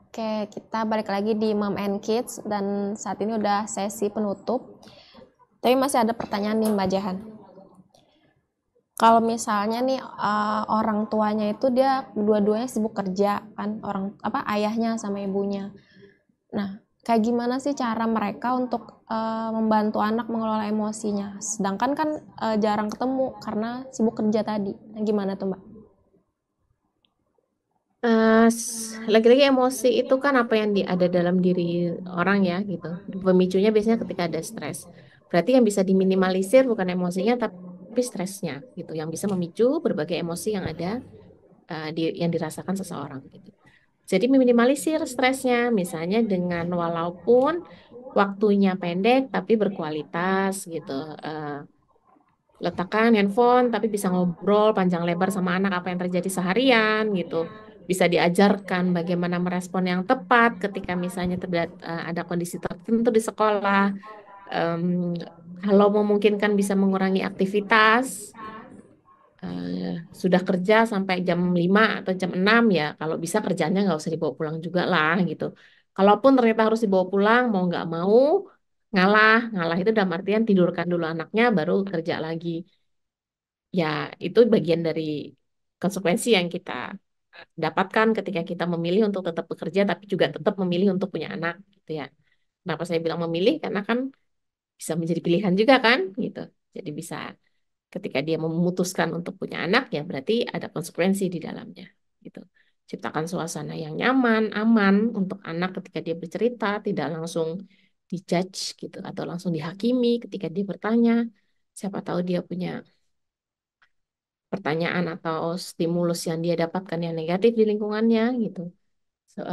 Oke, kita balik lagi di Mom and Kids dan saat ini udah sesi penutup. Tapi masih ada pertanyaan nih Mbak Jahan. Kalau misalnya nih orang tuanya itu dia dua-duanya sibuk kerja kan, orang apa ayahnya sama ibunya. Nah, kayak gimana sih cara mereka untuk membantu anak mengelola emosinya? Sedangkan kan jarang ketemu karena sibuk kerja tadi. Nah, gimana tuh Mbak? Lagi-lagi emosi itu kan apa yang ada dalam diri orang ya gitu. Pemicunya biasanya ketika ada stres. Berarti yang bisa diminimalisir bukan emosinya tapi stresnya gitu. Yang bisa memicu berbagai emosi yang ada yang dirasakan seseorang gitu. Jadi meminimalisir stresnya misalnya dengan walaupun waktunya pendek tapi berkualitas gitu. Eh, Letakkan handphone tapi bisa ngobrol panjang lebar sama anak apa yang terjadi seharian gitu. Bisa diajarkan bagaimana merespon yang tepat ketika misalnya ada kondisi tertentu di sekolah. Em, Kalau memungkinkan bisa mengurangi aktivitas. Sudah kerja sampai jam 5 atau jam 6 ya, kalau bisa kerjanya nggak usah dibawa pulang juga lah gitu. Kalaupun ternyata harus dibawa pulang, mau nggak mau, ngalah. Ngalah itu dalam artian tidurkan dulu anaknya, baru kerja lagi. Ya, itu bagian dari konsekuensi yang kita dapatkan ketika kita memilih untuk tetap bekerja, tapi juga tetap memilih untuk punya anak, gitu ya. Kenapa saya bilang memilih? Karena kan bisa menjadi pilihan juga kan, gitu. Jadi bisa ketika dia memutuskan untuk punya anak, ya berarti ada konsekuensi di dalamnya, gitu. Ciptakan suasana yang nyaman, aman untuk anak ketika dia bercerita, tidak langsung dijudge gitu, atau langsung dihakimi ketika dia bertanya. Siapa tahu dia punya pertanyaan atau stimulus yang dia dapatkan yang negatif di lingkungannya gitu. So,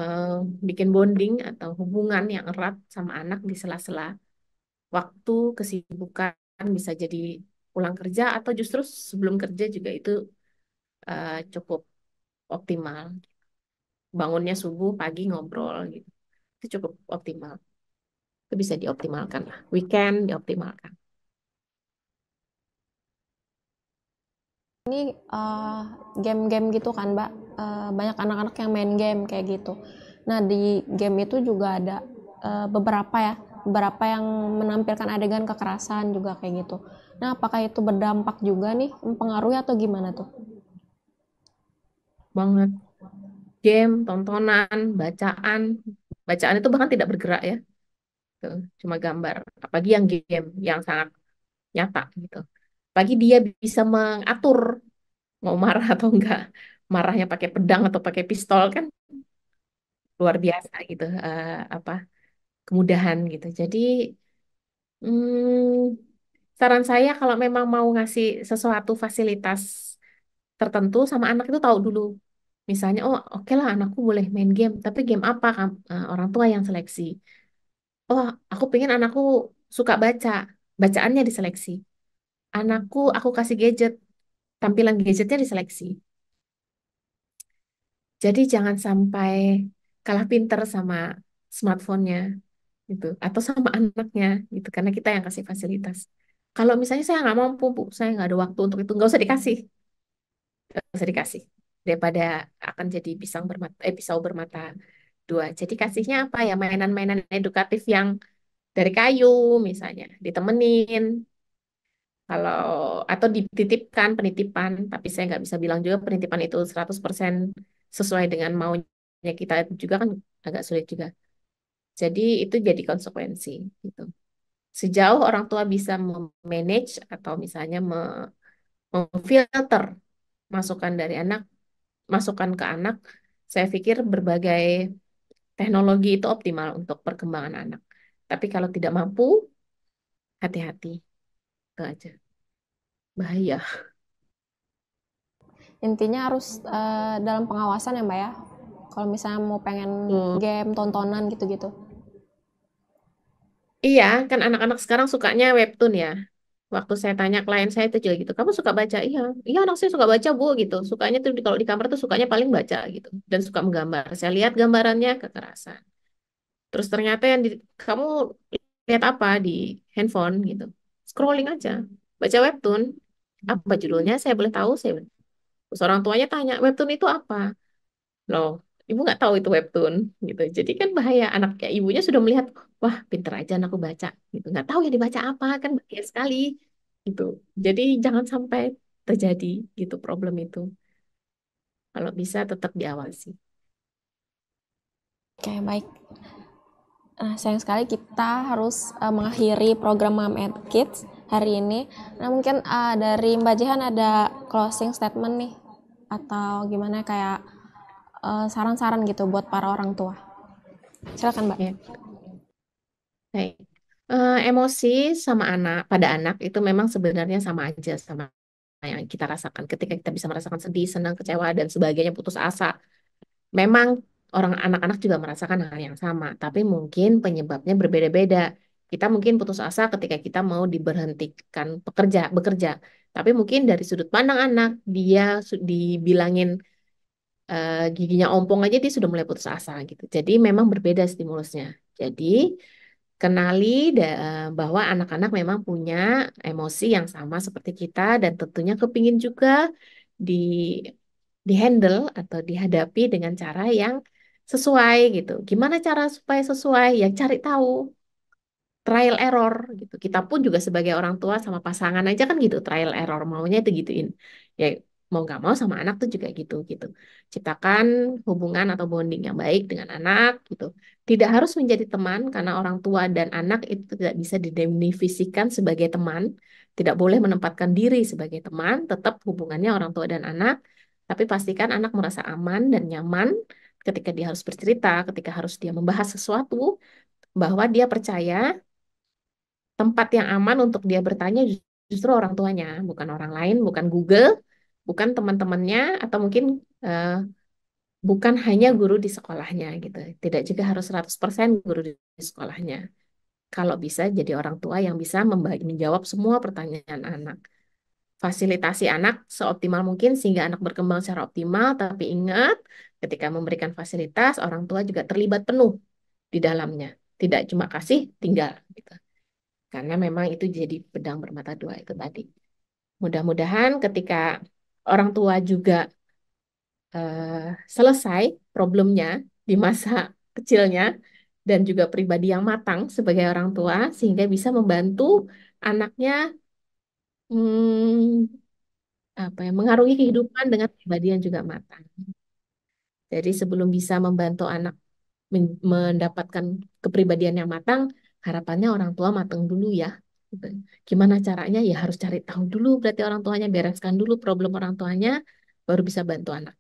bikin bonding atau hubungan yang erat sama anak di sela-sela waktu kesibukan bisa jadi pulang kerja atau justru sebelum kerja juga itu cukup optimal. Bangunnya subuh, pagi ngobrol gitu. Itu cukup optimal. Itu bisa dioptimalkan lah. Weekend dioptimalkan. Ini game-game gitu kan Mbak, banyak anak-anak yang main game kayak gitu. Nah di game itu juga ada beberapa yang menampilkan adegan kekerasan juga kayak gitu. Nah apakah itu berdampak juga nih, mempengaruhi atau gimana tuh? Banget. Game, tontonan, bacaan. Bacaan itu bahkan tidak bergerak ya. Tuh, cuma gambar. Apalagi yang game yang sangat nyata gitu. Apalagi dia bisa mengatur mau marah atau enggak. Marahnya pakai pedang atau pakai pistol kan luar biasa gitu. Apa kemudahan gitu. Jadi saran saya kalau memang mau ngasih sesuatu fasilitas tertentu sama anak itu tahu dulu. Misalnya, oh oke lah anakku boleh main game, tapi game apa? Orang tua yang seleksi. Oh, aku pengen anakku suka baca, bacaannya diseleksi. Anakku aku kasih gadget, tampilan gadgetnya diseleksi. Jadi jangan sampai kalah pinter sama smartphone-nya gitu, atau sama anaknya gitu, karena kita yang kasih fasilitas. Kalau misalnya saya nggak mampu, Bu, saya nggak ada waktu untuk itu, nggak usah dikasih. Daripada akan jadi pisau bermata dua. Jadi kasihnya apa ya, mainan-mainan edukatif yang dari kayu misalnya, ditemenin. Kalau atau dititipkan penitipan, tapi saya nggak bisa bilang juga penitipan itu 100% sesuai dengan maunya kita juga kan agak sulit juga. Jadi itu jadi konsekuensi gitu. Sejauh orang tua bisa memanage atau misalnya memfilter masukan dari anak, masukan ke anak, saya pikir berbagai teknologi itu optimal untuk perkembangan anak. Tapi kalau tidak mampu, hati-hati. Itu aja. Bahaya. Intinya harus dalam pengawasan ya Mbak ya, kalau misalnya mau pengen Tuh. game, tontonan gitu-gitu. Iya, kan anak-anak sekarang sukanya webtoon ya. Waktu saya tanya klien saya itu juga gitu, kamu suka baca? Iya, iya anak saya suka baca Bu gitu. Sukanya tuh kalau di kamar tuh sukanya paling baca gitu. Dan suka menggambar. Saya lihat gambarannya kekerasan. Terus ternyata kamu lihat apa di handphone gitu. Scrolling aja. Baca webtoon. Apa judulnya? Saya boleh tahu? Terus orang tuanya tanya, webtoon itu apa? Loh, ibu nggak tahu itu webtoon gitu. Jadi kan bahaya, anaknya ibunya sudah melihat, wah pinter aja anakku baca gitu. Nggak tahu yang dibaca apa, kan bahaya sekali gitu. Jadi jangan sampai terjadi gitu problem itu. Kalau bisa tetap diawasi. Oke, baik. Nah, sayang sekali kita harus mengakhiri program Mom and Kids hari ini. Nah, mungkin dari Mbak Jehan ada closing statement nih atau gimana kayak saran-saran gitu buat para orang tua. Silakan, Mbak. Ya, baik. Emosi sama anak pada anak itu memang sebenarnya sama aja sama yang kita rasakan. Ketika kita bisa merasakan sedih, senang, kecewa dan sebagainya, putus asa, memang orang anak-anak juga merasakan hal yang sama, tapi mungkin penyebabnya berbeda-beda. Kita mungkin putus asa ketika kita mau diberhentikan bekerja. Tapi mungkin dari sudut pandang anak, dia dibilangin giginya ompong aja dia sudah mulai putus asa gitu. Jadi memang berbeda stimulusnya. Jadi kenali bahwa anak-anak memang punya emosi yang sama seperti kita dan tentunya kepingin juga di dihandle atau dihadapi dengan cara yang sesuai gitu. Gimana cara supaya sesuai? Yang cari tahu, trial error gitu. Kita pun juga sebagai orang tua sama pasangan aja kan gitu, trial error maunya itu gituin. Ya mau nggak mau sama anak tuh juga gitu gitu. Ciptakan hubungan atau bonding yang baik dengan anak gitu. Tidak harus menjadi teman karena orang tua dan anak itu tidak bisa didefinisikan sebagai teman. Tidak boleh menempatkan diri sebagai teman, tetap hubungannya orang tua dan anak. Tapi pastikan anak merasa aman dan nyaman ketika dia harus bercerita, ketika harus dia membahas sesuatu, bahwa dia percaya tempat yang aman untuk dia bertanya justru orang tuanya, bukan orang lain, bukan Google, bukan teman-temannya, atau mungkin eh, bukan hanya guru di sekolahnya gitu. Tidak juga harus 100% guru di sekolahnya. Kalau bisa jadi orang tua yang bisa menjawab semua pertanyaan anak. Fasilitasi anak seoptimal mungkin sehingga anak berkembang secara optimal, tapi ingat ketika memberikan fasilitas, orang tua juga terlibat penuh di dalamnya. Tidak cuma kasih, tinggal gitu. Karena memang itu jadi pedang bermata dua itu tadi. Mudah-mudahan ketika orang tua juga selesai problemnya di masa kecilnya dan juga pribadi yang matang sebagai orang tua sehingga bisa membantu anaknya hmm, apa ya mengarungi kehidupan dengan pribadi yang juga matang. Jadi sebelum bisa membantu anak mendapatkan kepribadian yang matang, harapannya orang tua matang dulu ya. Gitu. Gimana caranya? Ya harus cari tahu dulu berarti orang tuanya, bereskan dulu problem orang tuanya, baru bisa bantu anak.